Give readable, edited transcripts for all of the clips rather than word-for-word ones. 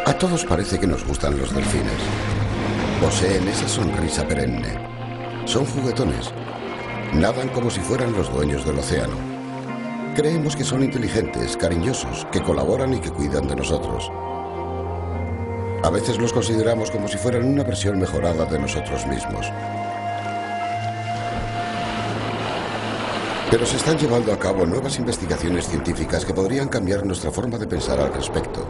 A todos parece que nos gustan los delfines. Poseen esa sonrisa perenne. Son juguetones. Nadan como si fueran los dueños del océano. Creemos que son inteligentes, cariñosos, que colaboran y que cuidan de nosotros. A veces los consideramos como si fueran una versión mejorada de nosotros mismos. Pero se están llevando a cabo nuevas investigaciones científicas que podrían cambiar nuestra forma de pensar al respecto.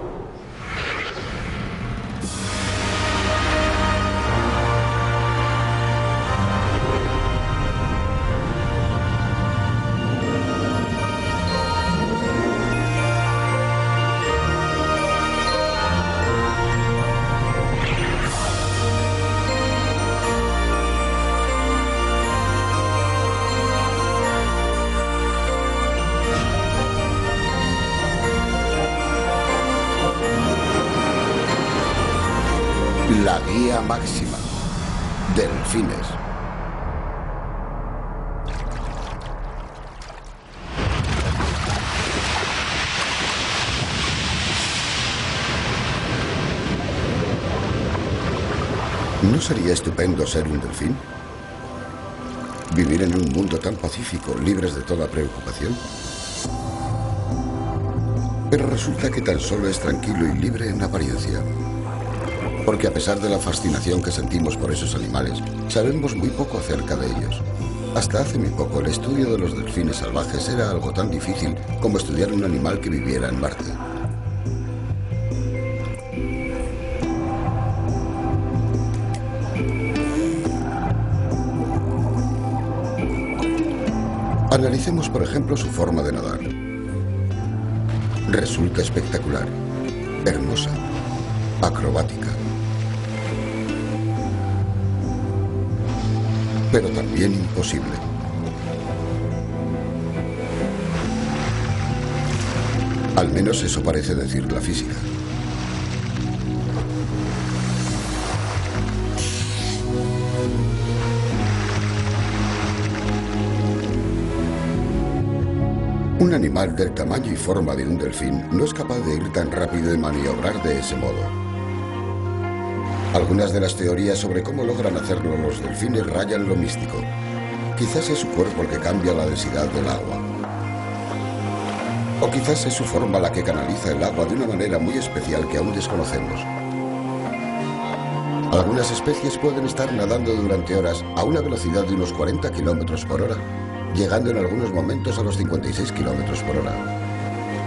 La guía máxima. Delfines. ¿No sería estupendo ser un delfín? ¿Vivir en un mundo tan pacífico, libres de toda preocupación? Pero resulta que tan solo es tranquilo y libre en apariencia. Porque a pesar de la fascinación que sentimos por esos animales, sabemos muy poco acerca de ellos. Hasta hace muy poco, el estudio de los delfines salvajes era algo tan difícil como estudiar un animal que viviera en Marte. Analicemos, por ejemplo, su forma de nadar. Resulta espectacular, hermosa, acrobática. Pero también imposible. Al menos eso parece decir la física. Un animal del tamaño y forma de un delfín no es capaz de ir tan rápido y maniobrar de ese modo. Algunas de las teorías sobre cómo logran hacerlo los delfines rayan lo místico. Quizás es su cuerpo el que cambia la densidad del agua. O quizás es su forma la que canaliza el agua de una manera muy especial que aún desconocemos. Algunas especies pueden estar nadando durante horas a una velocidad de unos 40 kilómetros por hora, llegando en algunos momentos a los 56 kilómetros por hora.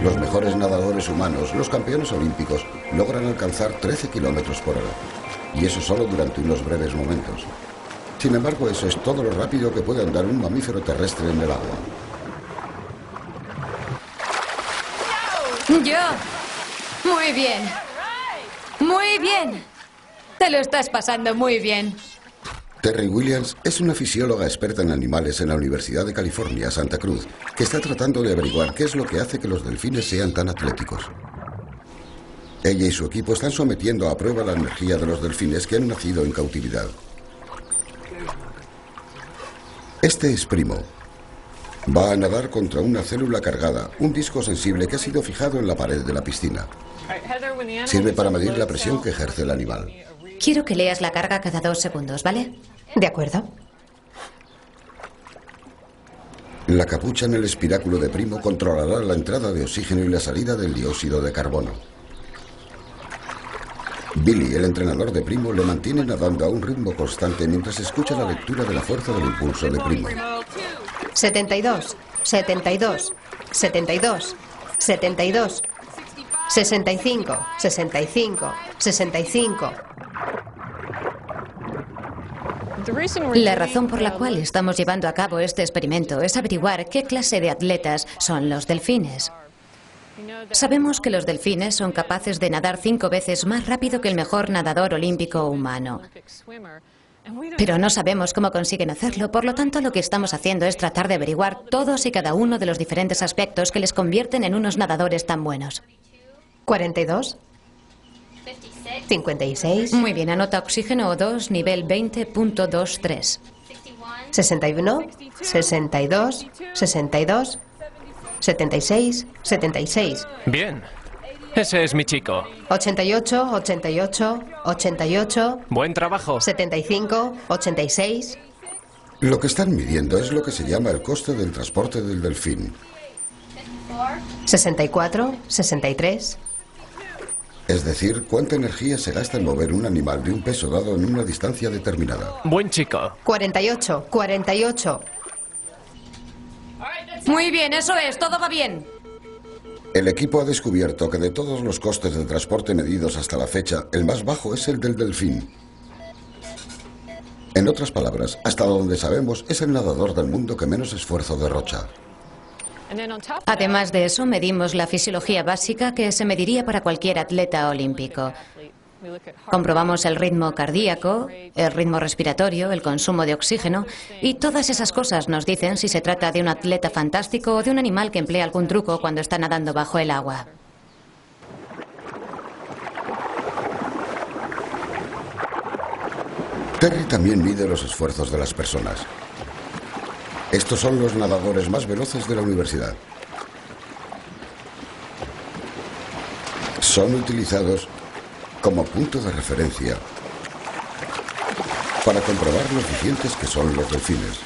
Los mejores nadadores humanos, los campeones olímpicos, logran alcanzar 13 kilómetros por hora. Y eso solo durante unos breves momentos. Sin embargo, eso es todo lo rápido que puede andar un mamífero terrestre en el agua. Yo. Muy bien. Muy bien. Te lo estás pasando muy bien. Terry Williams es una fisióloga experta en animales en la Universidad de California, Santa Cruz, que está tratando de averiguar qué es lo que hace que los delfines sean tan atléticos. Ella y su equipo están sometiendo a prueba la energía de los delfines que han nacido en cautividad. Este es Primo. Va a nadar contra una célula cargada, un disco sensible que ha sido fijado en la pared de la piscina. Sirve para medir la presión que ejerce el animal. Quiero que leas la carga cada 2 segundos, ¿vale? De acuerdo. La capucha en el espiráculo de Primo controlará la entrada de oxígeno y la salida del dióxido de carbono. Billy, el entrenador de Primo, le mantiene nadando a un ritmo constante mientras escucha la lectura de la fuerza del impulso de Primo. 72, 72, 72, 72, 65, 65, 65. La razón por la cual estamos llevando a cabo este experimento es averiguar qué clase de atletas son los delfines. Sabemos que los delfines son capaces de nadar 5 veces más rápido que el mejor nadador olímpico humano. Pero no sabemos cómo consiguen hacerlo, por lo tanto lo que estamos haciendo es tratar de averiguar todos y cada uno de los diferentes aspectos que les convierten en unos nadadores tan buenos. 42, 56. Muy bien, anota oxígeno O2, nivel 20.23. 61, 62, 62, 76, 76. Bien. Ese es mi chico. 88, 88, 88, Buen trabajo. 75, 86. Lo que están midiendo es lo que se llama el coste del transporte del delfín. 64, 63. Es decir, cuánta energía se gasta en mover un animal de un peso dado en una distancia determinada. Buen chico. 48, 48. Muy bien, eso es, todo va bien. El equipo ha descubierto que de todos los costes de transporte medidos hasta la fecha, el más bajo es el del delfín. En otras palabras, hasta donde sabemos, es el nadador del mundo que menos esfuerzo derrocha. Además de eso, medimos la fisiología básica que se mediría para cualquier atleta olímpico. Comprobamos el ritmo cardíaco, el ritmo respiratorio, el consumo de oxígeno, y todas esas cosas nos dicen si se trata de un atleta fantástico o de un animal que emplea algún truco cuando está nadando bajo el agua. Terry también mide los esfuerzos de las personas. Estos son los nadadores más veloces de la universidad. Son utilizados como punto de referencia para comprobar lo eficientes que son los delfines.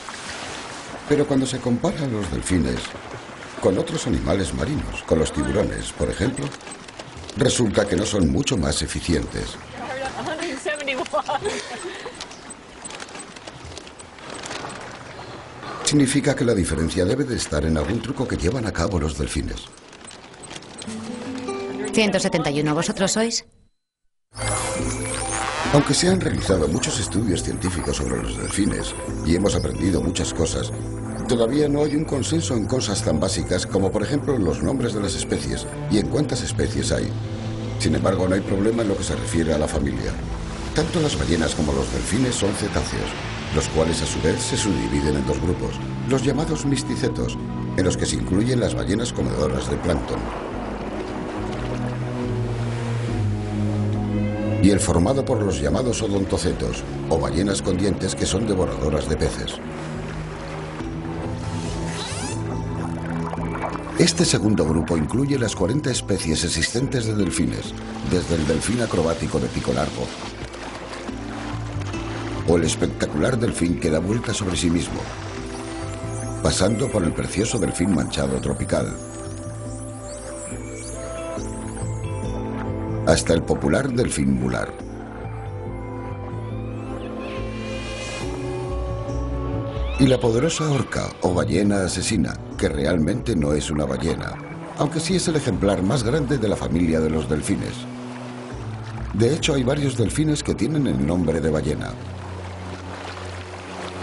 Pero cuando se comparan los delfines con otros animales marinos, con los tiburones, por ejemplo, resulta que no son mucho más eficientes. Significa que la diferencia debe de estar en algún truco que llevan a cabo los delfines. 171, ¿vosotros sois? Aunque se han realizado muchos estudios científicos sobre los delfines y hemos aprendido muchas cosas, todavía no hay un consenso en cosas tan básicas como, por ejemplo, los nombres de las especies y en cuántas especies hay. Sin embargo, no hay problema en lo que se refiere a la familia. Tanto las ballenas como los delfines son cetáceos, los cuales a su vez se subdividen en dos grupos, los llamados misticetos, en los que se incluyen las ballenas comedoras de plancton, y el formado por los llamados odontocetos, o ballenas con dientes que son devoradoras de peces. Este segundo grupo incluye las 40 especies existentes de delfines, desde el delfín acrobático de pico largo, o el espectacular delfín que da vuelta sobre sí mismo, pasando por el precioso delfín manchado tropical, hasta el popular delfín mular. Y la poderosa orca o ballena asesina, que realmente no es una ballena, aunque sí es el ejemplar más grande de la familia de los delfines. De hecho, hay varios delfines que tienen el nombre de ballena.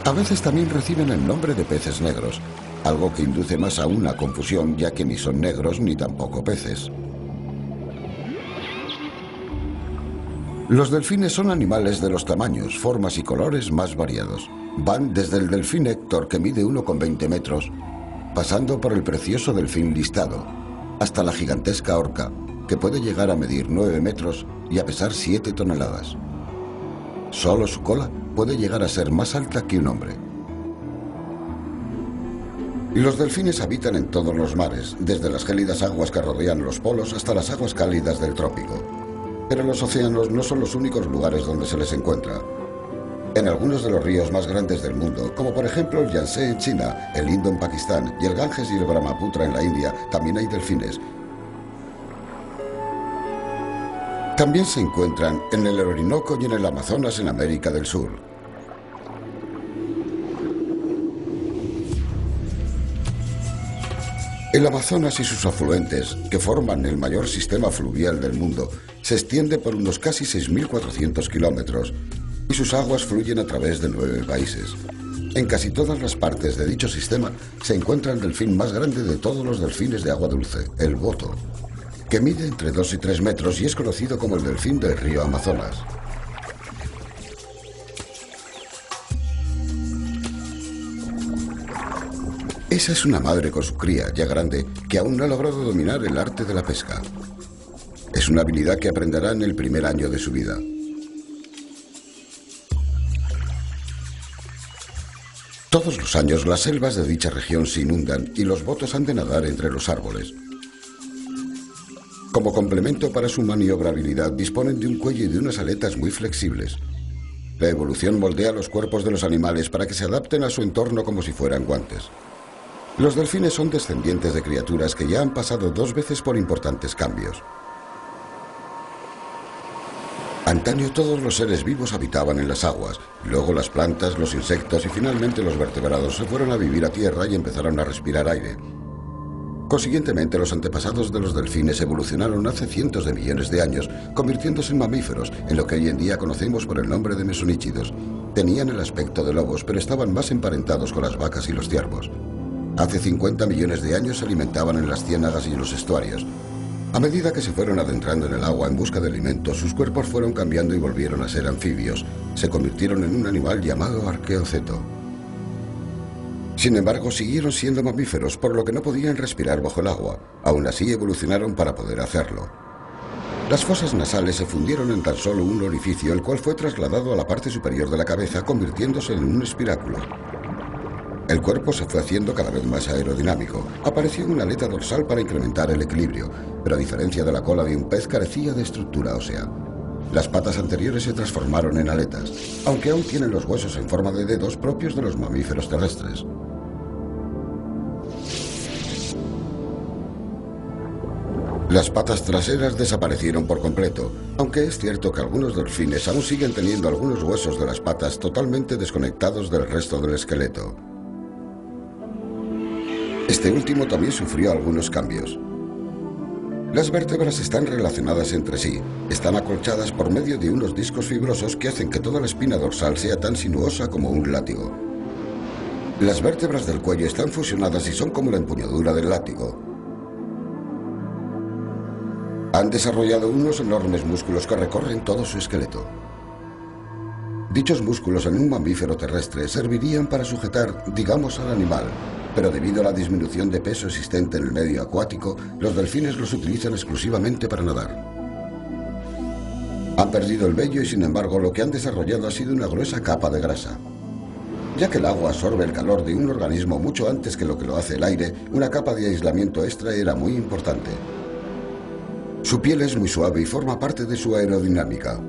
A veces también reciben el nombre de peces negros, algo que induce más aún a confusión, ya que ni son negros ni tampoco peces. Los delfines son animales de los tamaños, formas y colores más variados. Van desde el delfín Héctor, que mide 1,20 metros, pasando por el precioso delfín listado, hasta la gigantesca orca, que puede llegar a medir 9 metros y a pesar 7 toneladas. Solo su cola puede llegar a ser más alta que un hombre. Y los delfines habitan en todos los mares, desde las gélidas aguas que rodean los polos hasta las aguas cálidas del trópico. Pero los océanos no son los únicos lugares donde se les encuentra. En algunos de los ríos más grandes del mundo, como por ejemplo el Yangtze en China, el Indo en Pakistán y el Ganges y el Brahmaputra en la India, también hay delfines. También se encuentran en el Orinoco y en el Amazonas en América del Sur. El Amazonas y sus afluentes, que forman el mayor sistema fluvial del mundo, se extiende por unos casi 6.400 kilómetros y sus aguas fluyen a través de 9 países. En casi todas las partes de dicho sistema se encuentra el delfín más grande de todos los delfines de agua dulce, el boto, que mide entre 2 y 3 metros y es conocido como el delfín del río Amazonas. Esa es una madre con su cría, ya grande, que aún no ha logrado dominar el arte de la pesca. Es una habilidad que aprenderá en el primer año de su vida. Todos los años las selvas de dicha región se inundan y los botos han de nadar entre los árboles. Como complemento para su maniobrabilidad, disponen de un cuello y de unas aletas muy flexibles. La evolución moldea los cuerpos de los animales para que se adapten a su entorno como si fueran guantes. Los delfines son descendientes de criaturas que ya han pasado 2 veces por importantes cambios. Antaño todos los seres vivos habitaban en las aguas, luego las plantas, los insectos y finalmente los vertebrados se fueron a vivir a tierra y empezaron a respirar aire. Consiguientemente, los antepasados de los delfines evolucionaron hace cientos de millones de años, convirtiéndose en mamíferos, en lo que hoy en día conocemos por el nombre de mesoníchidos. Tenían el aspecto de lobos, pero estaban más emparentados con las vacas y los ciervos. Hace 50 millones de años se alimentaban en las ciénagas y en los estuarios. A medida que se fueron adentrando en el agua en busca de alimentos, sus cuerpos fueron cambiando y volvieron a ser anfibios. Se convirtieron en un animal llamado arqueoceto. Sin embargo, siguieron siendo mamíferos, por lo que no podían respirar bajo el agua. Aún así, evolucionaron para poder hacerlo. Las fosas nasales se fundieron en tan solo un orificio, el cual fue trasladado a la parte superior de la cabeza, convirtiéndose en un espiráculo. El cuerpo se fue haciendo cada vez más aerodinámico. Apareció una aleta dorsal para incrementar el equilibrio, pero a diferencia de la cola de un pez, carecía de estructura ósea. Las patas anteriores se transformaron en aletas, aunque aún tienen los huesos en forma de dedos propios de los mamíferos terrestres. Las patas traseras desaparecieron por completo, aunque es cierto que algunos delfines aún siguen teniendo algunos huesos de las patas totalmente desconectados del resto del esqueleto. Este último también sufrió algunos cambios. Las vértebras están relacionadas entre sí, están acolchadas por medio de unos discos fibrosos que hacen que toda la espina dorsal sea tan sinuosa como un látigo. Las vértebras del cuello están fusionadas y son como la empuñadura del látigo. Han desarrollado unos enormes músculos que recorren todo su esqueleto. Dichos músculos en un mamífero terrestre servirían para sujetar, digamos, al animal, pero debido a la disminución de peso existente en el medio acuático, los delfines los utilizan exclusivamente para nadar. Han perdido el vello y, sin embargo, lo que han desarrollado ha sido una gruesa capa de grasa. Ya que el agua absorbe el calor de un organismo mucho antes que lo hace el aire, una capa de aislamiento extra era muy importante. Su piel es muy suave y forma parte de su aerodinámica.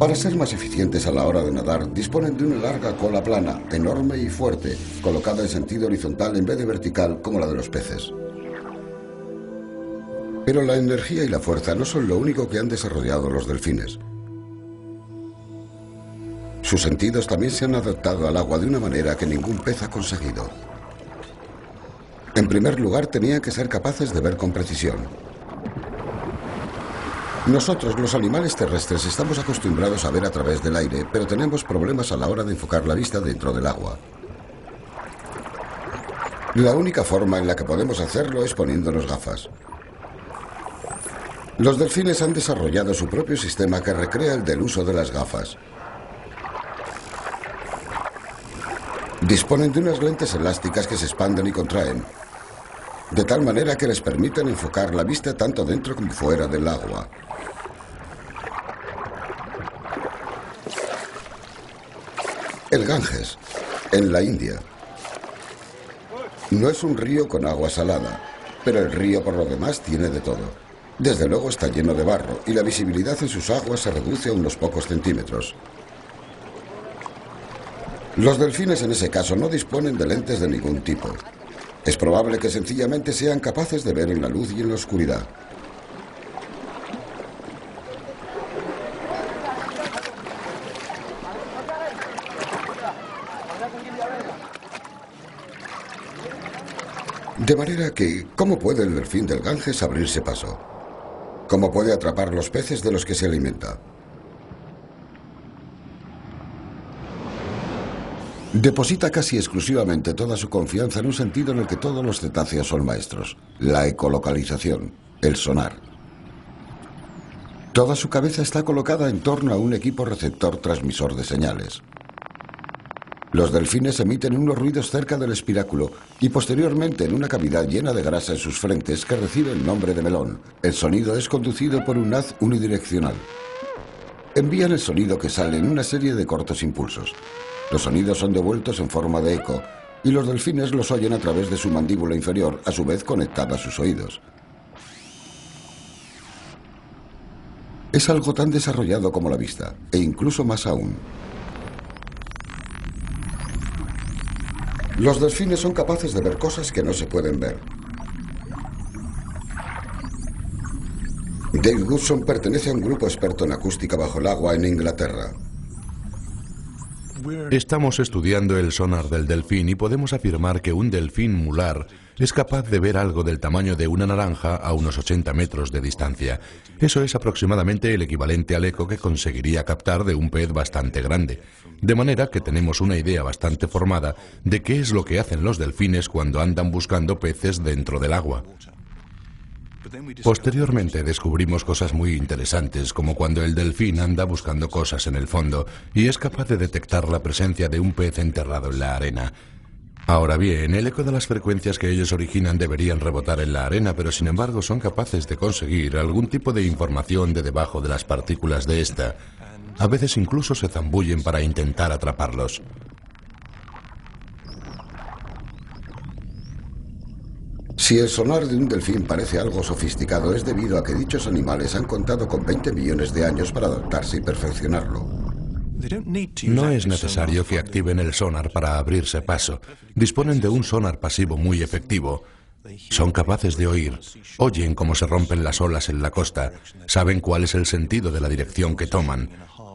Para ser más eficientes a la hora de nadar, disponen de una larga cola plana, enorme y fuerte, colocada en sentido horizontal en vez de vertical como la de los peces. Pero la energía y la fuerza no son lo único que han desarrollado los delfines. Sus sentidos también se han adaptado al agua de una manera que ningún pez ha conseguido. En primer lugar, tenían que ser capaces de ver con precisión. Nosotros, los animales terrestres, estamos acostumbrados a ver a través del aire, pero tenemos problemas a la hora de enfocar la vista dentro del agua. La única forma en la que podemos hacerlo es poniéndonos gafas. Los delfines han desarrollado su propio sistema que recrea el del uso de las gafas. Disponen de unas lentes elásticas que se expanden y contraen, de tal manera que les permiten enfocar la vista tanto dentro como fuera del agua. El Ganges, en la India. No es un río con agua salada, pero el río por lo demás tiene de todo. Desde luego está lleno de barro y la visibilidad en sus aguas se reduce a unos pocos centímetros. Los delfines en ese caso no disponen de lentes de ningún tipo. Es probable que sencillamente sean capaces de ver en la luz y en la oscuridad. De manera que, ¿cómo puede el delfín del Ganges abrirse paso? ¿Cómo puede atrapar los peces de los que se alimenta? Deposita casi exclusivamente toda su confianza en un sentido en el que todos los cetáceos son maestros: la ecolocalización, el sonar. Toda su cabeza está colocada en torno a un equipo receptor transmisor de señales. Los delfines emiten unos ruidos cerca del espiráculo y posteriormente en una cavidad llena de grasa en sus frentes que recibe el nombre de melón. El sonido es conducido por un haz unidireccional. Envían el sonido que sale en una serie de cortos impulsos. Los sonidos son devueltos en forma de eco, y los delfines los oyen a través de su mandíbula inferior, a su vez conectada a sus oídos. Es algo tan desarrollado como la vista, e incluso más aún. Los delfines son capaces de ver cosas que no se pueden ver. Dave Goodson pertenece a un grupo experto en acústica bajo el agua en Inglaterra. Estamos estudiando el sonar del delfín y podemos afirmar que un delfín mular es capaz de ver algo del tamaño de una naranja a unos 80 metros de distancia. Eso es aproximadamente el equivalente al eco que conseguiría captar de un pez bastante grande. De manera que tenemos una idea bastante formada de qué es lo que hacen los delfines cuando andan buscando peces dentro del agua. Posteriormente descubrimos cosas muy interesantes, como cuando el delfín anda buscando cosas en el fondo y es capaz de detectar la presencia de un pez enterrado en la arena. Ahora bien, el eco de las frecuencias que ellos originan deberían rebotar en la arena, pero sin embargo son capaces de conseguir algún tipo de información de debajo de las partículas de esta. A veces incluso se zambullen para intentar atraparlos. Si el sonar de un delfín parece algo sofisticado, es debido a que dichos animales han contado con 20 millones de años para adaptarse y perfeccionarlo. No es necesario que activen el sonar para abrirse paso. Disponen de un sonar pasivo muy efectivo. Son capaces de oír, oyen cómo se rompen las olas en la costa, saben cuál es el sentido de la dirección que toman,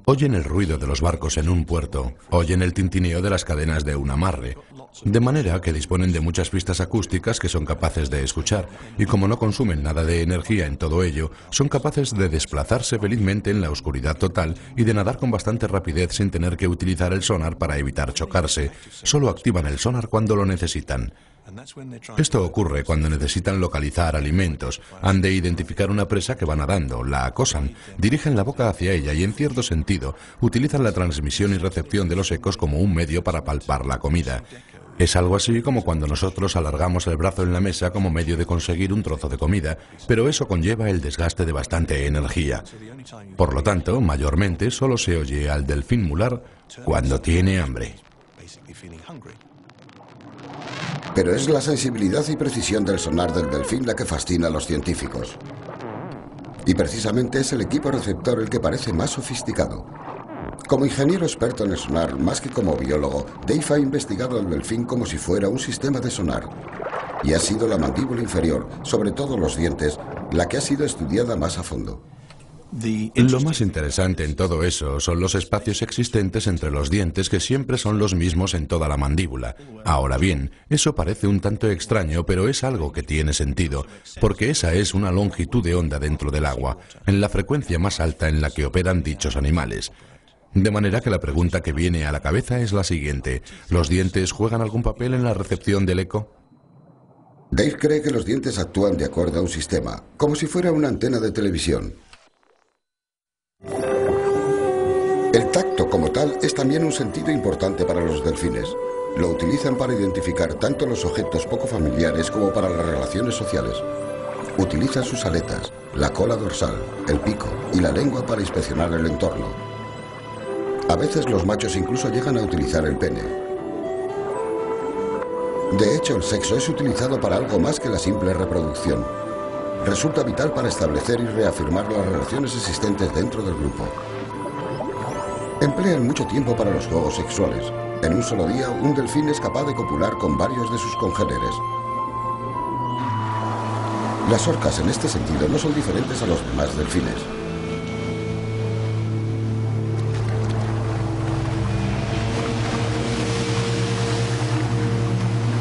oyen el ruido de los barcos en un puerto, oyen el tintineo de las cadenas de un amarre. De manera que disponen de muchas pistas acústicas que son capaces de escuchar, y como no consumen nada de energía en todo ello, son capaces de desplazarse felizmente en la oscuridad total y de nadar con bastante rapidez sin tener que utilizar el sonar para evitar chocarse. Solo activan el sonar cuando lo necesitan. Esto ocurre cuando necesitan localizar alimentos, han de identificar una presa que va nadando, la acosan, dirigen la boca hacia ella y en cierto sentido utilizan la transmisión y recepción de los ecos como un medio para palpar la comida. Es algo así como cuando nosotros alargamos el brazo en la mesa como medio de conseguir un trozo de comida, pero eso conlleva el desgaste de bastante energía. Por lo tanto, mayormente solo se oye al delfín mular cuando tiene hambre. Pero es la sensibilidad y precisión del sonar del delfín la que fascina a los científicos. Y precisamente es el equipo receptor el que parece más sofisticado. Como ingeniero experto en el sonar, más que como biólogo, Dave ha investigado al delfín como si fuera un sistema de sonar. Y ha sido la mandíbula inferior, sobre todo los dientes, la que ha sido estudiada más a fondo. Lo más interesante en todo eso son los espacios existentes entre los dientes que siempre son los mismos en toda la mandíbula. Ahora bien, eso parece un tanto extraño, pero es algo que tiene sentido, porque esa es una longitud de onda dentro del agua, en la frecuencia más alta en la que operan dichos animales. De manera que la pregunta que viene a la cabeza es la siguiente: ¿los dientes juegan algún papel en la recepción del eco? Dave cree que los dientes actúan de acuerdo a un sistema, como si fuera una antena de televisión. El tacto como tal es también un sentido importante para los delfines. Lo utilizan para identificar tanto los objetos poco familiares como para las relaciones sociales. Utilizan sus aletas, la cola dorsal, el pico y la lengua para inspeccionar el entorno. A veces los machos incluso llegan a utilizar el pene. De hecho, el sexo es utilizado para algo más que la simple reproducción. Resulta vital para establecer y reafirmar las relaciones existentes dentro del grupo. Emplean mucho tiempo para los juegos sexuales. En un solo día, un delfín es capaz de copular con varios de sus congéneres. Las orcas, en este sentido, no son diferentes a los demás delfines.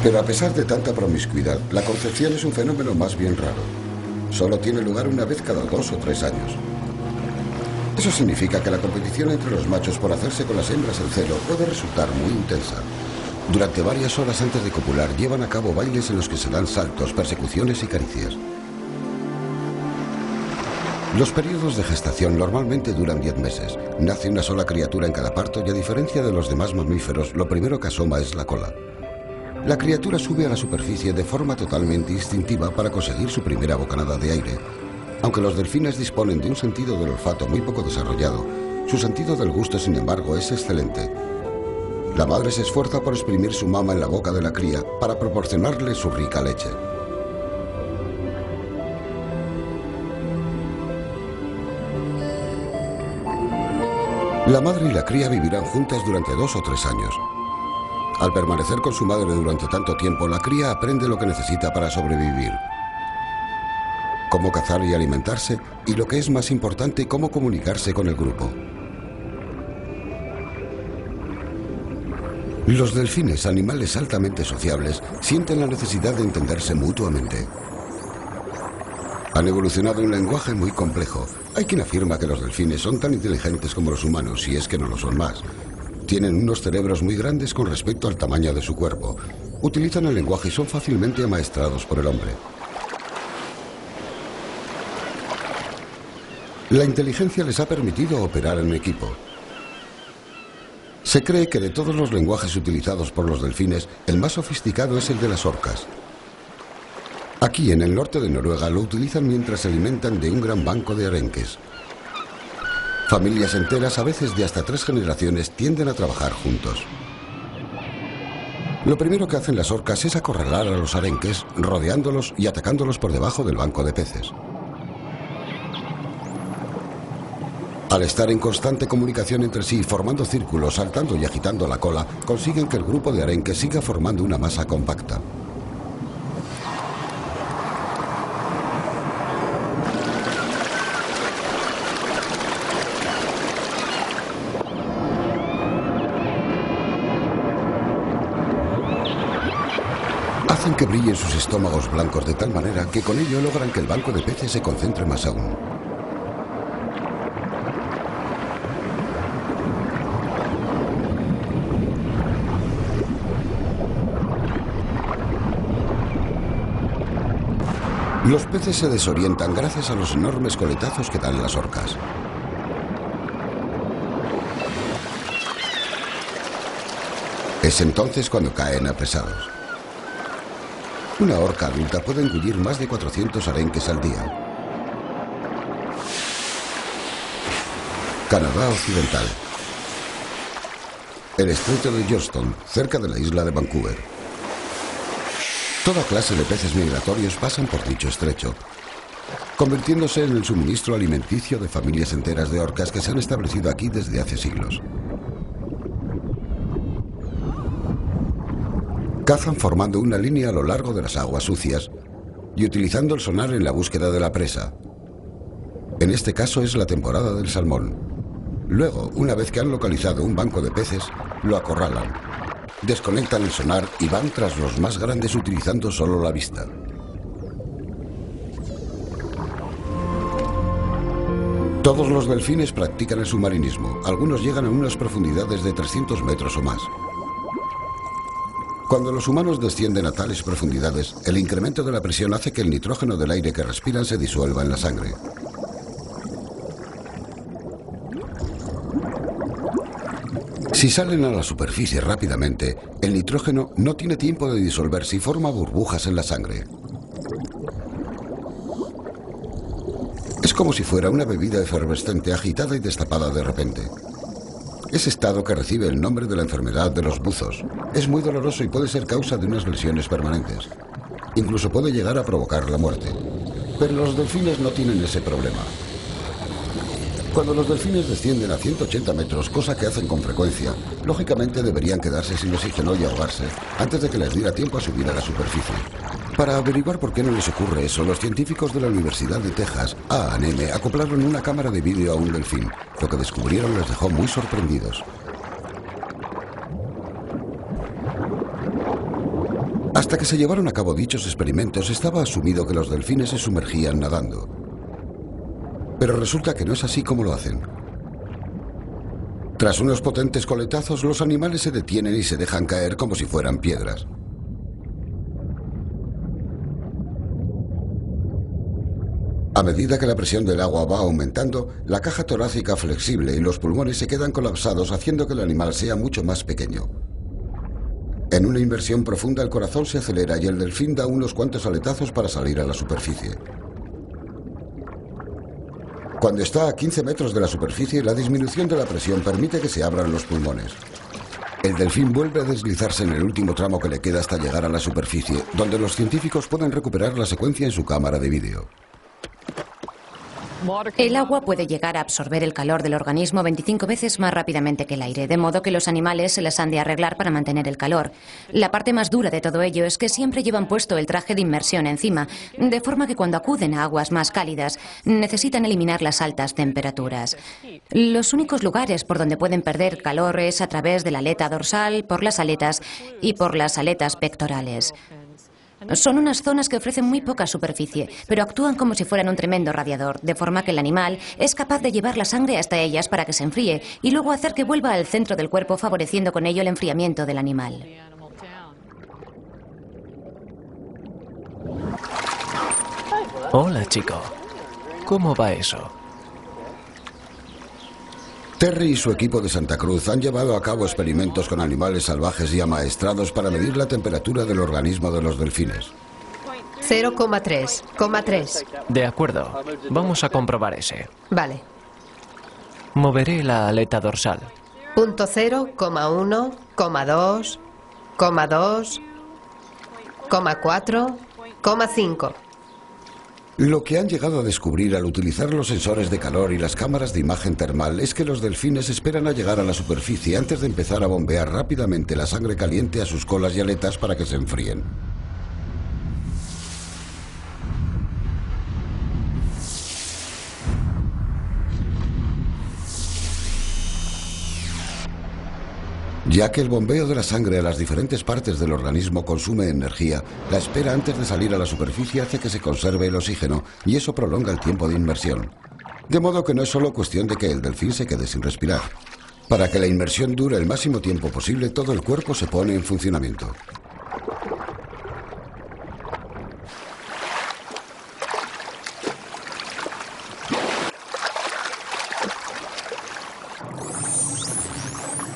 Pero a pesar de tanta promiscuidad, la concepción es un fenómeno más bien raro. Solo tiene lugar una vez cada 2 o 3 años. Eso significa que la competición entre los machos por hacerse con las hembras en celo puede resultar muy intensa. Durante varias horas antes de copular llevan a cabo bailes en los que se dan saltos, persecuciones y caricias. Los periodos de gestación normalmente duran 10 meses. Nace una sola criatura en cada parto y a diferencia de los demás mamíferos, lo primero que asoma es la cola. La criatura sube a la superficie de forma totalmente instintiva para conseguir su primera bocanada de aire. Aunque los delfines disponen de un sentido del olfato muy poco desarrollado, su sentido del gusto, sin embargo, es excelente. La madre se esfuerza por exprimir su mama en la boca de la cría para proporcionarle su rica leche. La madre y la cría vivirán juntas durante 2 o 3 años. Al permanecer con su madre durante tanto tiempo, la cría aprende lo que necesita para sobrevivir. Cómo cazar y alimentarse, y lo que es más importante, cómo comunicarse con el grupo. Los delfines, animales altamente sociables, sienten la necesidad de entenderse mutuamente. Han evolucionado un lenguaje muy complejo. Hay quien afirma que los delfines son tan inteligentes como los humanos, si es que no lo son más. Tienen unos cerebros muy grandes con respecto al tamaño de su cuerpo. Utilizan el lenguaje y son fácilmente amaestrados por el hombre. La inteligencia les ha permitido operar en equipo. Se cree que de todos los lenguajes utilizados por los delfines, el más sofisticado es el de las orcas. Aquí, en el norte de Noruega, lo utilizan mientras se alimentan de un gran banco de arenques. Familias enteras, a veces de hasta 3 generaciones, tienden a trabajar juntos. Lo primero que hacen las orcas es acorralar a los arenques, rodeándolos y atacándolos por debajo del banco de peces. Al estar en constante comunicación entre sí, formando círculos, saltando y agitando la cola, consiguen que el grupo de arenques siga formando una masa compacta. Hacen que brillen sus estómagos blancos de tal manera que con ello logran que el banco de peces se concentre más aún. Los peces se desorientan gracias a los enormes coletazos que dan las orcas. Es entonces cuando caen apresados. Una orca adulta puede engullir más de 400 arenques al día. Canadá Occidental. El estrecho de Johnston, cerca de la isla de Vancouver. Toda clase de peces migratorios pasan por dicho estrecho, convirtiéndose en el suministro alimenticio de familias enteras de orcas que se han establecido aquí desde hace siglos. Cazan formando una línea a lo largo de las aguas sucias y utilizando el sonar en la búsqueda de la presa. En este caso es la temporada del salmón. Luego, una vez que han localizado un banco de peces, lo acorralan. Desconectan el sonar y van tras los más grandes utilizando solo la vista. Todos los delfines practican el submarinismo. Algunos llegan a unas profundidades de 300 metros o más. Cuando los humanos descienden a tales profundidades, el incremento de la presión hace que el nitrógeno del aire que respiran se disuelva en la sangre. Si salen a la superficie rápidamente, el nitrógeno no tiene tiempo de disolverse y forma burbujas en la sangre. Es como si fuera una bebida efervescente agitada y destapada de repente. Ese estado que recibe el nombre de la enfermedad de los buzos es muy doloroso y puede ser causa de unas lesiones permanentes. Incluso puede llegar a provocar la muerte. Pero los delfines no tienen ese problema. Cuando los delfines descienden a 180 metros, cosa que hacen con frecuencia, lógicamente deberían quedarse sin oxígeno y ahogarse antes de que les diera tiempo a subir a la superficie. Para averiguar por qué no les ocurre eso, los científicos de la Universidad de Texas, A&M, acoplaron una cámara de vídeo a un delfín. Lo que descubrieron les dejó muy sorprendidos. Hasta que se llevaron a cabo dichos experimentos, estaba asumido que los delfines se sumergían nadando. Pero resulta que no es así como lo hacen. Tras unos potentes coletazos, los animales se detienen y se dejan caer como si fueran piedras. A medida que la presión del agua va aumentando, la caja torácica flexible y los pulmones se quedan colapsados, haciendo que el animal sea mucho más pequeño. En una inmersión profunda, el corazón se acelera y el delfín da unos cuantos aletazos para salir a la superficie. Cuando está a 15 metros de la superficie, la disminución de la presión permite que se abran los pulmones. El delfín vuelve a deslizarse en el último tramo que le queda hasta llegar a la superficie, donde los científicos pueden recuperar la secuencia en su cámara de vídeo. El agua puede llegar a absorber el calor del organismo 25 veces más rápidamente que el aire, de modo que los animales se las han de arreglar para mantener el calor. La parte más dura de todo ello es que siempre llevan puesto el traje de inmersión encima, de forma que cuando acuden a aguas más cálidas necesitan eliminar las altas temperaturas. Los únicos lugares por donde pueden perder calor es a través de la aleta dorsal, por las aletas y por las aletas pectorales. Son unas zonas que ofrecen muy poca superficie, pero actúan como si fueran un tremendo radiador, de forma que el animal es capaz de llevar la sangre hasta ellas para que se enfríe y luego hacer que vuelva al centro del cuerpo, favoreciendo con ello el enfriamiento del animal. Hola, chico. ¿Cómo va eso? Terry y su equipo de Santa Cruz han llevado a cabo experimentos con animales salvajes y amaestrados para medir la temperatura del organismo de los delfines. 0,3. De acuerdo. Vamos a comprobar ese. Vale. Moveré la aleta dorsal. Punto 0, 1, 2, 2, 4, 5. Lo que han llegado a descubrir al utilizar los sensores de calor y las cámaras de imagen termal es que los delfines esperan a llegar a la superficie antes de empezar a bombear rápidamente la sangre caliente a sus colas y aletas para que se enfríen. Ya que el bombeo de la sangre a las diferentes partes del organismo consume energía, la espera antes de salir a la superficie hace que se conserve el oxígeno y eso prolonga el tiempo de inmersión. De modo que no es solo cuestión de que el delfín se quede sin respirar. Para que la inmersión dure el máximo tiempo posible, todo el cuerpo se pone en funcionamiento.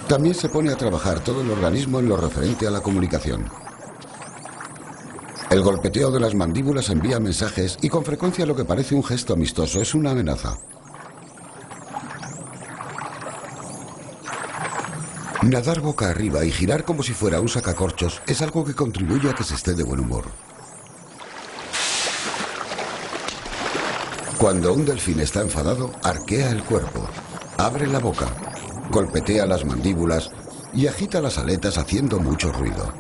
También se pone a trabajar todo el organismo en lo referente a la comunicación. El golpeteo de las mandíbulas envía mensajes y con frecuencia lo que parece un gesto amistoso es una amenaza. Nadar boca arriba y girar como si fuera un sacacorchos es algo que contribuye a que se esté de buen humor. Cuando un delfín está enfadado, arquea el cuerpo, abre la boca, golpetea las mandíbulas y agita las aletas haciendo mucho ruido.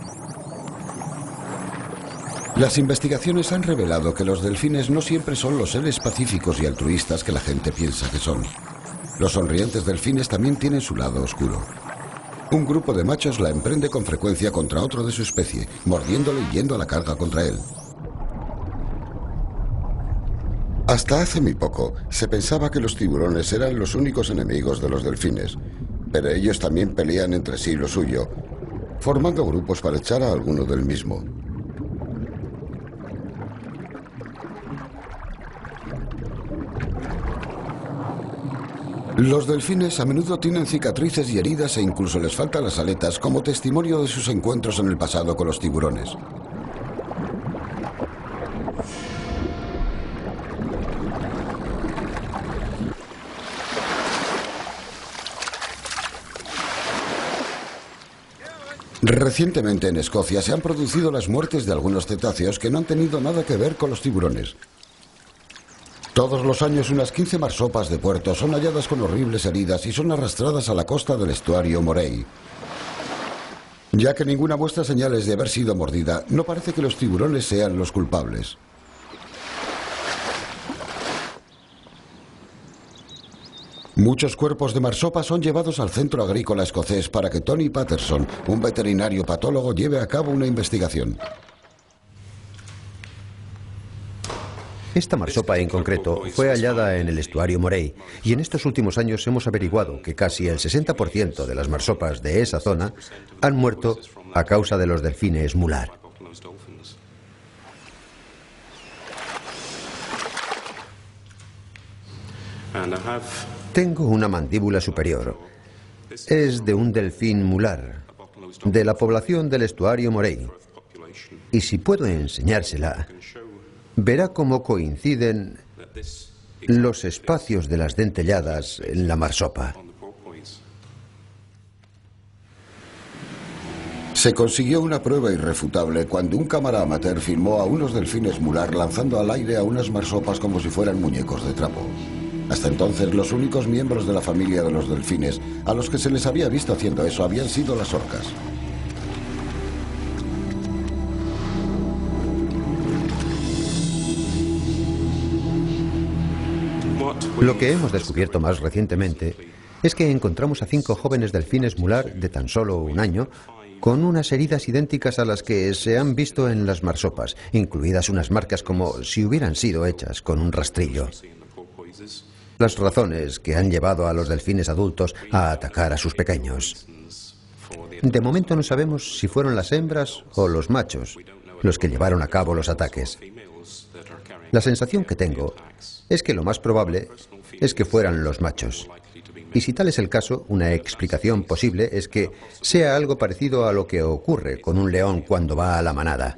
Las investigaciones han revelado que los delfines no siempre son los seres pacíficos y altruistas que la gente piensa que son. Los sonrientes delfines también tienen su lado oscuro. Un grupo de machos la emprende con frecuencia contra otro de su especie, mordiéndole y yendo a la carga contra él. Hasta hace muy poco, se pensaba que los tiburones eran los únicos enemigos de los delfines, pero ellos también pelean entre sí lo suyo, formando grupos para echar a alguno del mismo. Los delfines a menudo tienen cicatrices y heridas e incluso les faltan las aletas como testimonio de sus encuentros en el pasado con los tiburones. Recientemente en Escocia se han producido las muertes de algunos cetáceos que no han tenido nada que ver con los tiburones. Todos los años unas 15 marsopas de puerto son halladas con horribles heridas y son arrastradas a la costa del estuario Moray. Ya que ninguna muestra señales de haber sido mordida, no parece que los tiburones sean los culpables. Muchos cuerpos de marsopa son llevados al centro agrícola escocés para que Tony Patterson, un veterinario patólogo, lleve a cabo una investigación. Esta marsopa en concreto fue hallada en el estuario Moray y en estos últimos años hemos averiguado que casi el 60% de las marsopas de esa zona han muerto a causa de los delfines mular. Tengo una mandíbula superior. Es de un delfín mular, de la población del estuario Moray. Y si puedo enseñársela, verá cómo coinciden los espacios de las dentelladas en la marsopa. Se consiguió una prueba irrefutable cuando un cámara amateur filmó a unos delfines mular lanzando al aire a unas marsopas como si fueran muñecos de trapo. Hasta entonces, los únicos miembros de la familia de los delfines a los que se les había visto haciendo eso habían sido las orcas. Lo que hemos descubierto más recientemente es que encontramos a 5 jóvenes delfines mular de tan solo un año con unas heridas idénticas a las que se han visto en las marsopas, incluidas unas marcas como si hubieran sido hechas con un rastrillo. Las razones que han llevado a los delfines adultos a atacar a sus pequeños. De momento no sabemos si fueron las hembras o los machos los que llevaron a cabo los ataques. La sensación que tengo es que lo más probable es que fueran los machos. Y si tal es el caso, una explicación posible es que sea algo parecido a lo que ocurre con un león cuando va a la manada.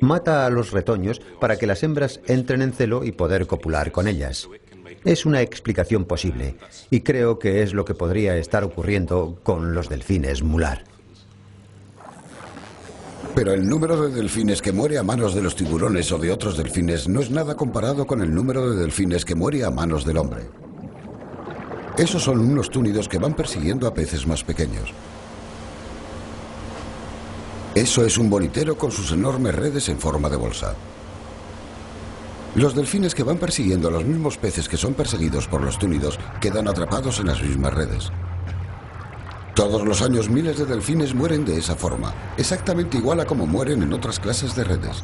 Mata a los retoños para que las hembras entren en celo y poder copular con ellas. Es una explicación posible, y creo que es lo que podría estar ocurriendo con los delfines mular. Pero el número de delfines que muere a manos de los tiburones o de otros delfines no es nada comparado con el número de delfines que muere a manos del hombre. Esos son unos túnidos que van persiguiendo a peces más pequeños. Eso es un bolitero con sus enormes redes en forma de bolsa. Los delfines que van persiguiendo a los mismos peces que son perseguidos por los túnidos quedan atrapados en las mismas redes. Todos los años miles de delfines mueren de esa forma, exactamente igual a como mueren en otras clases de redes.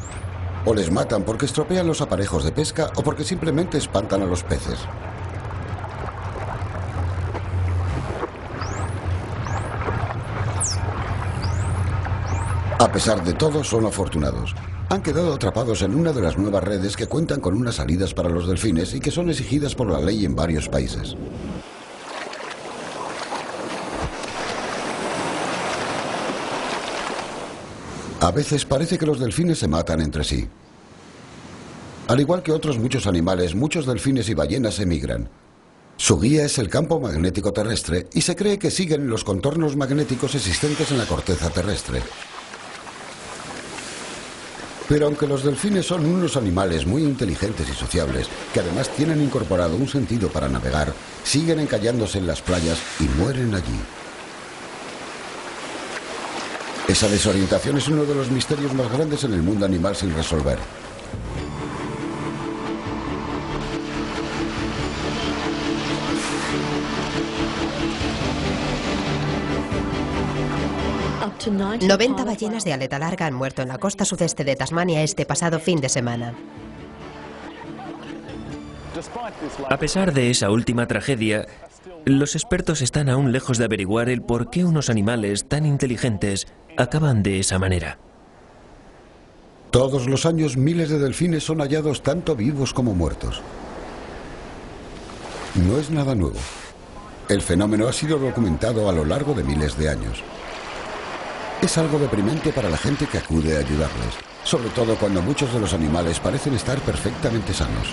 O les matan porque estropean los aparejos de pesca o porque simplemente espantan a los peces. A pesar de todo, son afortunados. Han quedado atrapados en una de las nuevas redes que cuentan con unas salidas para los delfines y que son exigidas por la ley en varios países. A veces parece que los delfines se matan entre sí. Al igual que otros muchos animales, muchos delfines y ballenas emigran. Su guía es el campo magnético terrestre y se cree que siguen los contornos magnéticos existentes en la corteza terrestre. Pero aunque los delfines son unos animales muy inteligentes y sociables, que además tienen incorporado un sentido para navegar, siguen encallándose en las playas y mueren allí. Esa desorientación es uno de los misterios más grandes en el mundo animal sin resolver. Hasta 90 ballenas de aleta larga han muerto en la costa sudeste de Tasmania este pasado fin de semana. A pesar de esa última tragedia, los expertos están aún lejos de averiguar el por qué unos animales tan inteligentes acaban de esa manera. Todos los años miles de delfines son hallados tanto vivos como muertos. No es nada nuevo. El fenómeno ha sido documentado a lo largo de miles de años. Es algo deprimente para la gente que acude a ayudarles, sobre todo cuando muchos de los animales parecen estar perfectamente sanos.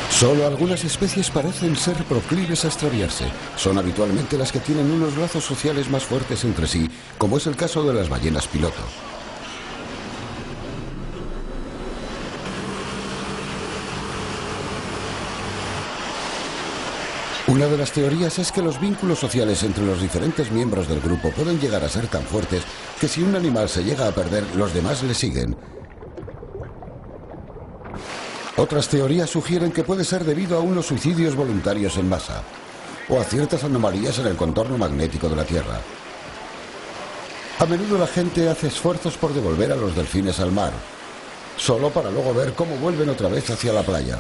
Solo algunas especies parecen ser proclives a extraviarse. Son habitualmente las que tienen unos lazos sociales más fuertes entre sí, como es el caso de las ballenas piloto. Una de las teorías es que los vínculos sociales entre los diferentes miembros del grupo pueden llegar a ser tan fuertes que si un animal se llega a perder, los demás le siguen. Otras teorías sugieren que puede ser debido a unos suicidios voluntarios en masa o a ciertas anomalías en el contorno magnético de la Tierra. A menudo la gente hace esfuerzos por devolver a los delfines al mar, solo para luego ver cómo vuelven otra vez hacia la playa.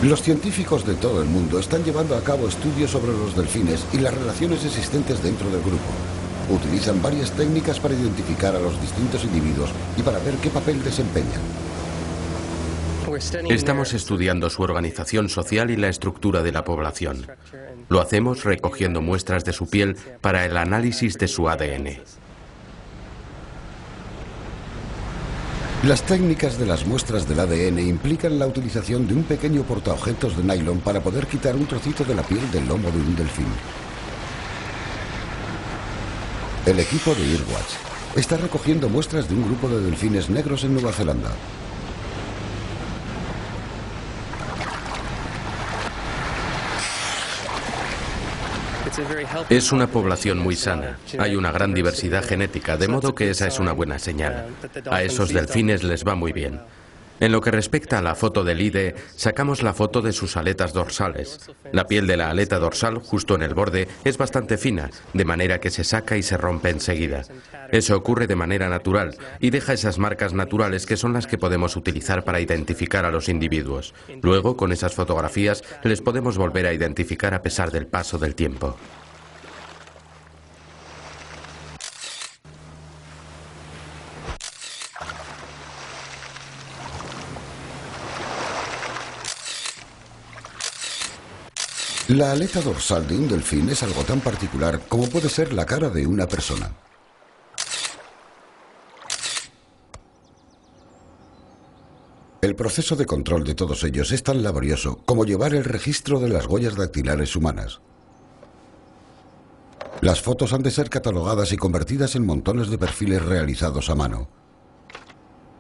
Los científicos de todo el mundo están llevando a cabo estudios sobre los delfines y las relaciones existentes dentro del grupo. Utilizan varias técnicas para identificar a los distintos individuos y para ver qué papel desempeñan. Estamos estudiando su organización social y la estructura de la población. Lo hacemos recogiendo muestras de su piel para el análisis de su ADN. Las técnicas de las muestras del ADN implican la utilización de un pequeño portaobjetos de nylon para poder quitar un trocito de la piel del lomo de un delfín. El equipo de Earthwatch está recogiendo muestras de un grupo de delfines negros en Nueva Zelanda. Es una población muy sana. Hay una gran diversidad genética, de modo que esa es una buena señal. A esos delfines les va muy bien. En lo que respecta a la foto del IDE, sacamos la foto de sus aletas dorsales. La piel de la aleta dorsal, justo en el borde, es bastante fina, de manera que se saca y se rompe enseguida. Eso ocurre de manera natural y deja esas marcas naturales que son las que podemos utilizar para identificar a los individuos. Luego, con esas fotografías, les podemos volver a identificar a pesar del paso del tiempo. La aleta dorsal de un delfín es algo tan particular como puede ser la cara de una persona. El proceso de control de todos ellos es tan laborioso como llevar el registro de las huellas dactilares humanas. Las fotos han de ser catalogadas y convertidas en montones de perfiles realizados a mano.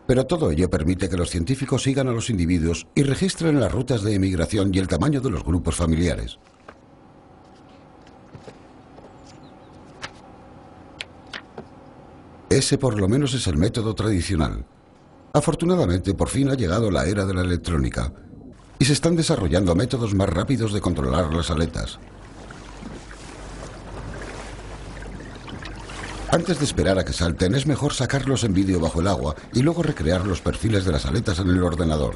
Pero todo ello permite que los científicos sigan a los individuos y registren las rutas de emigración y el tamaño de los grupos familiares. Ese por lo menos es el método tradicional. Afortunadamente, por fin ha llegado la era de la electrónica y se están desarrollando métodos más rápidos de controlar las aletas. Antes de esperar a que salten, es mejor sacarlos en vídeo bajo el agua y luego recrear los perfiles de las aletas en el ordenador.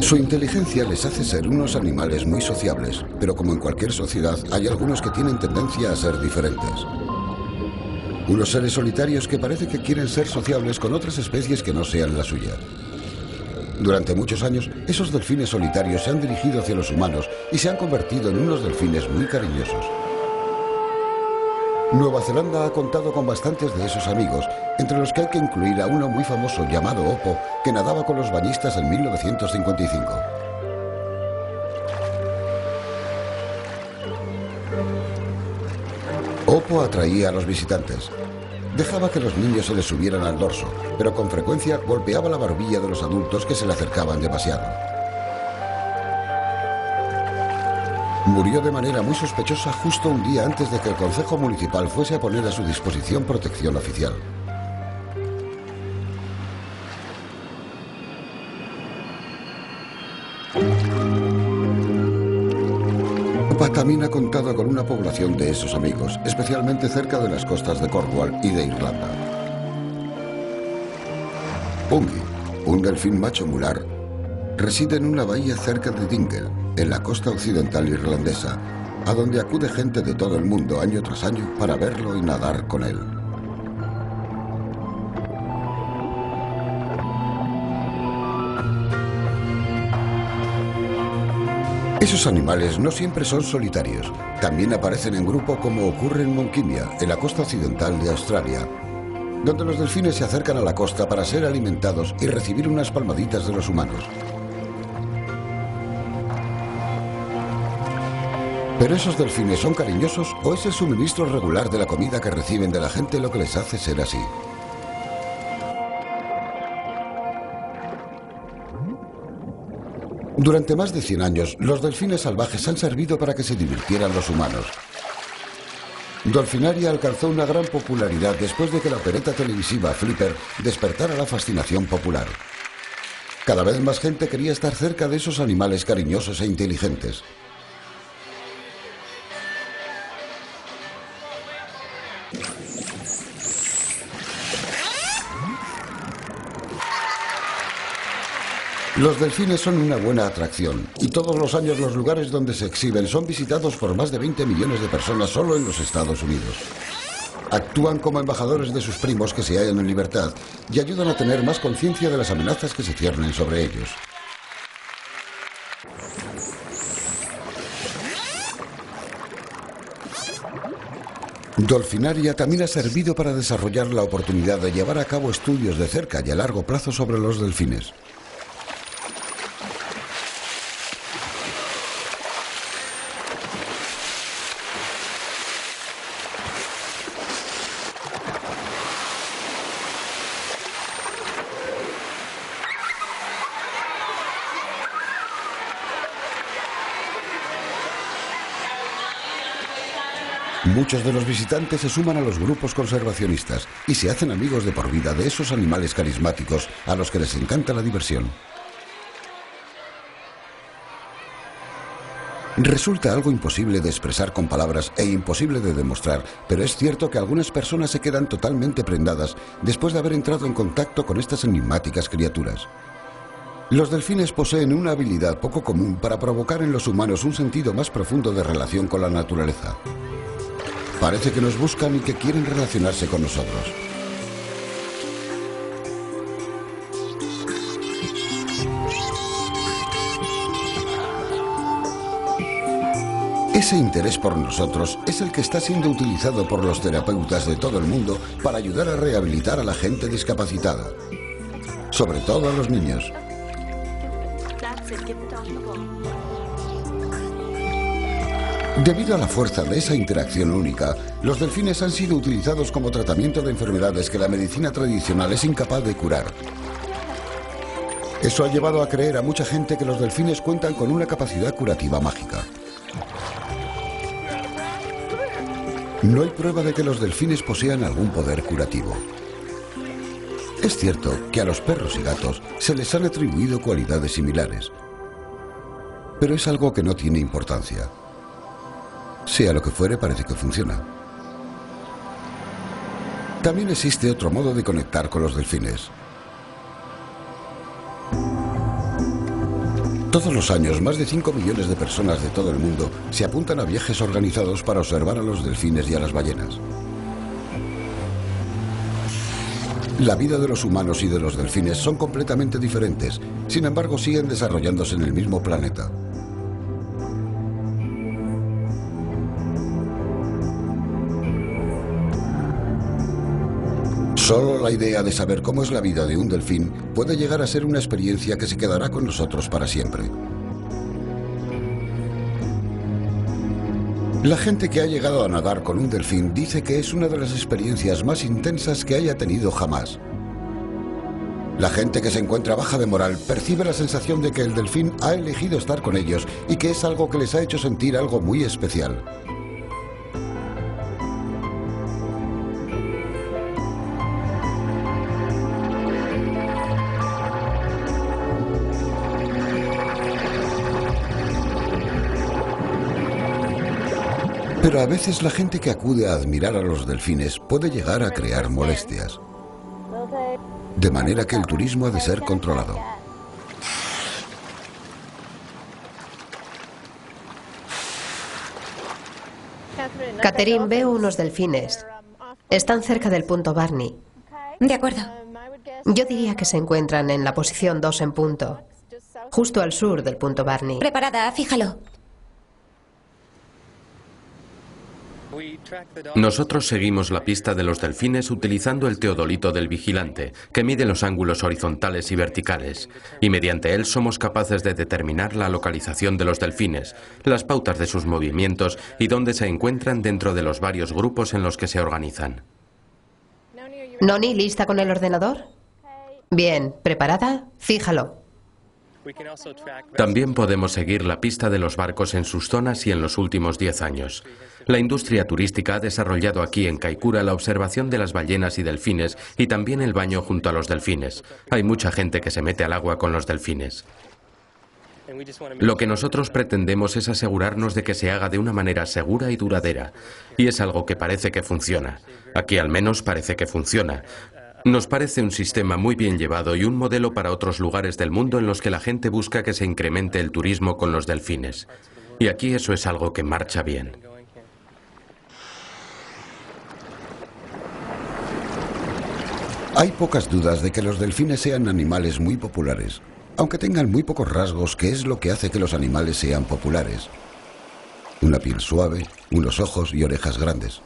Su inteligencia les hace ser unos animales muy sociables, pero como en cualquier sociedad, hay algunos que tienen tendencia a ser diferentes. Unos seres solitarios que parece que quieren ser sociables con otras especies que no sean la suya. Durante muchos años, esos delfines solitarios se han dirigido hacia los humanos y se han convertido en unos delfines muy cariñosos. Nueva Zelanda ha contado con bastantes de esos amigos, entre los que hay que incluir a uno muy famoso llamado Oppo, que nadaba con los bañistas en 1955. Oppo atraía a los visitantes. Dejaba que los niños se les subieran al dorso, pero con frecuencia golpeaba la barbilla de los adultos que se le acercaban demasiado. Murió de manera muy sospechosa justo un día antes de que el Concejo Municipal fuese a poner a su disposición protección oficial. Oppo también ha contado con una población de esos amigos, especialmente cerca de las costas de Cornwall y de Irlanda. Pungi, un delfín macho mular, reside en una bahía cerca de Dingle, en la costa occidental irlandesa, a donde acude gente de todo el mundo año tras año para verlo y nadar con él. Esos animales no siempre son solitarios, también aparecen en grupo como ocurre en Monquimia, en la costa occidental de Australia, donde los delfines se acercan a la costa para ser alimentados y recibir unas palmaditas de los humanos. ¿Pero esos delfines son cariñosos o es el suministro regular de la comida que reciben de la gente lo que les hace ser así? Durante más de 100 años, los delfines salvajes han servido para que se divirtieran los humanos. Dolfinaria alcanzó una gran popularidad después de que la opereta televisiva Flipper despertara la fascinación popular. Cada vez más gente quería estar cerca de esos animales cariñosos e inteligentes. Los delfines son una buena atracción y todos los años los lugares donde se exhiben son visitados por más de 20 millones de personas solo en los Estados Unidos. Actúan como embajadores de sus primos que se hallan en libertad y ayudan a tener más conciencia de las amenazas que se ciernen sobre ellos. Dolfinaria también ha servido para desarrollar la oportunidad de llevar a cabo estudios de cerca y a largo plazo sobre los delfines. Muchos de los visitantes se suman a los grupos conservacionistas y se hacen amigos de por vida de esos animales carismáticos a los que les encanta la diversión. Resulta algo imposible de expresar con palabras e imposible de demostrar, pero es cierto que algunas personas se quedan totalmente prendadas después de haber entrado en contacto con estas enigmáticas criaturas. Los delfines poseen una habilidad poco común para provocar en los humanos un sentido más profundo de relación con la naturaleza. Parece que nos buscan y que quieren relacionarse con nosotros. Ese interés por nosotros es el que está siendo utilizado por los terapeutas de todo el mundo para ayudar a rehabilitar a la gente discapacitada, sobre todo a los niños. Debido a la fuerza de esa interacción única, los delfines han sido utilizados como tratamiento de enfermedades que la medicina tradicional es incapaz de curar. Eso ha llevado a creer a mucha gente que los delfines cuentan con una capacidad curativa mágica. No hay prueba de que los delfines posean algún poder curativo. Es cierto que a los perros y gatos se les han atribuido cualidades similares, pero es algo que no tiene importancia. Sea lo que fuere, parece que funciona. También existe otro modo de conectar con los delfines. Todos los años, más de 5 millones de personas de todo el mundo se apuntan a viajes organizados para observar a los delfines y a las ballenas. La vida de los humanos y de los delfines son completamente diferentes, sin embargo siguen desarrollándose en el mismo planeta. Solo la idea de saber cómo es la vida de un delfín puede llegar a ser una experiencia que se quedará con nosotros para siempre. La gente que ha llegado a nadar con un delfín dice que es una de las experiencias más intensas que haya tenido jamás. La gente que se encuentra baja de moral percibe la sensación de que el delfín ha elegido estar con ellos y que es algo que les ha hecho sentir algo muy especial. Pero a veces la gente que acude a admirar a los delfines puede llegar a crear molestias. De manera que el turismo ha de ser controlado. Catherine, veo unos delfines. Están cerca del punto Barney. De acuerdo. Yo diría que se encuentran en la posición 2 en punto, justo al sur del punto Barney. Preparada, fíjalo. Nosotros seguimos la pista de los delfines utilizando el teodolito del vigilante, que mide los ángulos horizontales y verticales, y mediante él somos capaces de determinar la localización de los delfines, las pautas de sus movimientos y dónde se encuentran dentro de los varios grupos en los que se organizan. Noni, ¿lista con el ordenador? Bien, ¿preparada? Fíjalo. También podemos seguir la pista de los barcos en sus zonas y en los últimos 10 años. La industria turística ha desarrollado aquí en Kaikoura la observación de las ballenas y delfines y también el baño junto a los delfines. Hay mucha gente que se mete al agua con los delfines. Lo que nosotros pretendemos es asegurarnos de que se haga de una manera segura y duradera. Y es algo que parece que funciona. Aquí al menos parece que funciona. Nos parece un sistema muy bien llevado y un modelo para otros lugares del mundo en los que la gente busca que se incremente el turismo con los delfines. Y aquí eso es algo que marcha bien. Hay pocas dudas de que los delfines sean animales muy populares, aunque tengan muy pocos rasgos, que es lo que hace que los animales sean populares. Una piel suave, unos ojos y orejas grandes.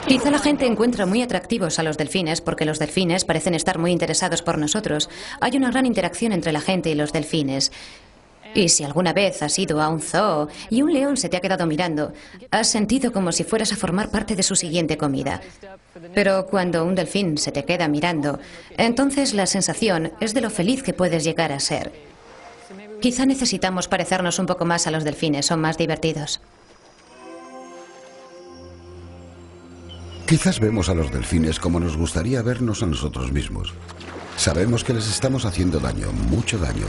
Quizá la gente encuentra muy atractivos a los delfines porque los delfines parecen estar muy interesados por nosotros. Hay una gran interacción entre la gente y los delfines. Y si alguna vez has ido a un zoo y un león se te ha quedado mirando, has sentido como si fueras a formar parte de su siguiente comida. Pero cuando un delfín se te queda mirando, entonces la sensación es de lo feliz que puedes llegar a ser. Quizá necesitamos parecernos un poco más a los delfines, son más divertidos. Quizás vemos a los delfines como nos gustaría vernos a nosotros mismos. Sabemos que les estamos haciendo daño, mucho daño.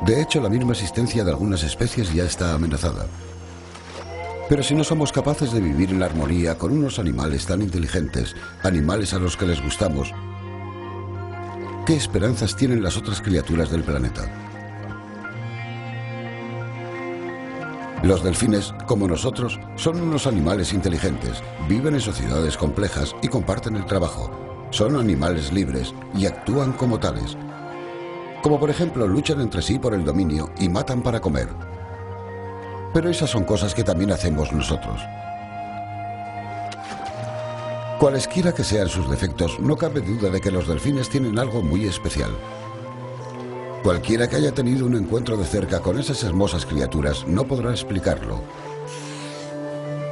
De hecho, la misma existencia de algunas especies ya está amenazada. Pero si no somos capaces de vivir en armonía con unos animales tan inteligentes, animales a los que les gustamos, ¿qué esperanzas tienen las otras criaturas del planeta? Los delfines, como nosotros, son unos animales inteligentes, viven en sociedades complejas y comparten el trabajo. Son animales libres y actúan como tales. Como por ejemplo, luchan entre sí por el dominio y matan para comer. Pero esas son cosas que también hacemos nosotros. Cualesquiera que sean sus defectos, no cabe duda de que los delfines tienen algo muy especial. Cualquiera que haya tenido un encuentro de cerca con esas hermosas criaturas no podrá explicarlo.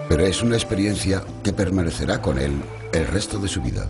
Pero es una experiencia que permanecerá con él el resto de su vida.